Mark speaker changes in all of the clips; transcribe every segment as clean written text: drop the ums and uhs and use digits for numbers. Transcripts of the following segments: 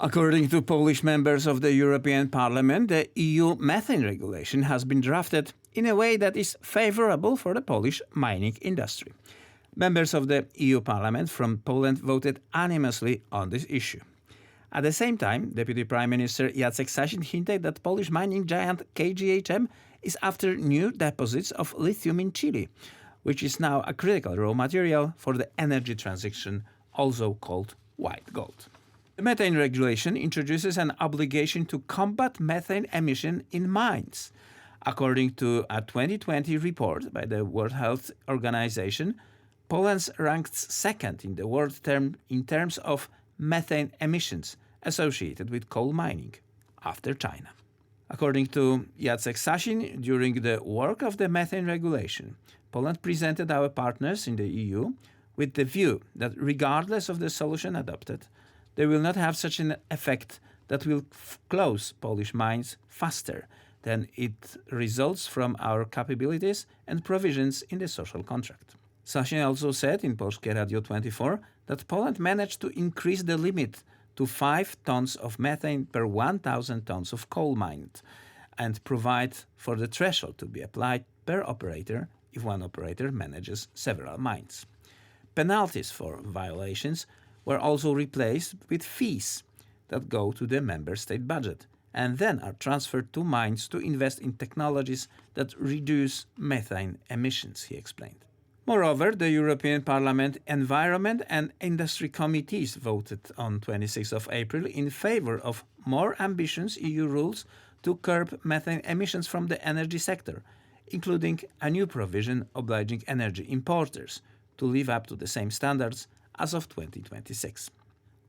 Speaker 1: According to Polish members of the European Parliament, the EU methane regulation has been drafted in a way that is favorable for the Polish mining industry. Members of the EU Parliament from Poland voted unanimously on this issue. At the same time, Deputy Prime Minister Jacek Sasin hinted that Polish mining giant KGHM is after new deposits of lithium in Chile, which is now a critical raw material for the energy transition, also called white gold. The methane regulation introduces an obligation to combat methane emission in mines. According to a 2020 report by the World Health Organization, Poland ranks second in the world in terms of methane emissions associated with coal mining, after China. According to Jacek Sasin, during the work of the methane regulation, Poland presented our partners in the EU with the view that regardless of the solution adopted, they will not have such an effect that will close Polish mines faster than it results from our capabilities and provisions in the social contract. Sasin also said in Polskie Radio 24 that Poland managed to increase the limit to 5 tons of methane per 1,000 tons of coal mined and provide for the threshold to be applied per operator if one operator manages several mines. Penalties for violations were also replaced with fees that go to the member state budget and then are transferred to mines to invest in technologies that reduce methane emissions, he explained. Moreover, the European Parliament Environment and Industry Committees voted on 26 April in favor of more ambitious EU rules to curb methane emissions from the energy sector, including a new provision obliging energy importers to live up to the same standards as of 2026.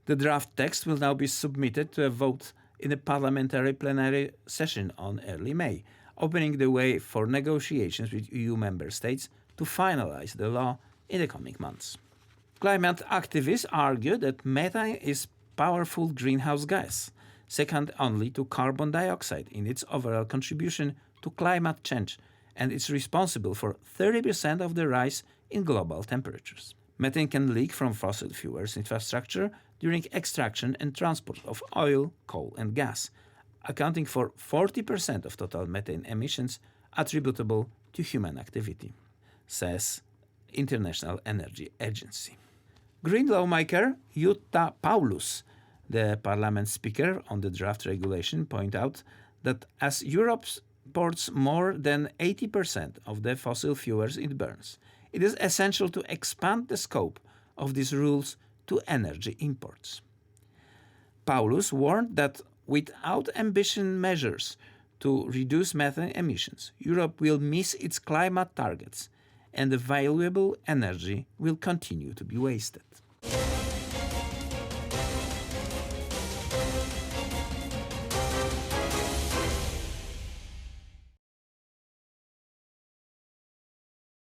Speaker 1: The draft text will now be submitted to a vote in a parliamentary plenary session on early May, opening the way for negotiations with EU member states to finalize the law in the coming months. Climate activists argue that methane is powerful greenhouse gas, second only to carbon dioxide in its overall contribution to climate change, and is responsible for 30% of the rise in global temperatures. Methane can leak from fossil fuels infrastructure during extraction and transport of oil, coal, and gas, accounting for 40% of total methane emissions attributable to human activity, says International Energy Agency. Green lawmaker Jutta Paulus, the parliament speaker on the draft regulation, pointed out that as Europe imports more than 80% of the fossil fuels it burns, it is essential to expand the scope of these rules to energy imports. Paulus warned that without ambitious measures to reduce methane emissions, Europe will miss its climate targets and the valuable energy will continue to be wasted.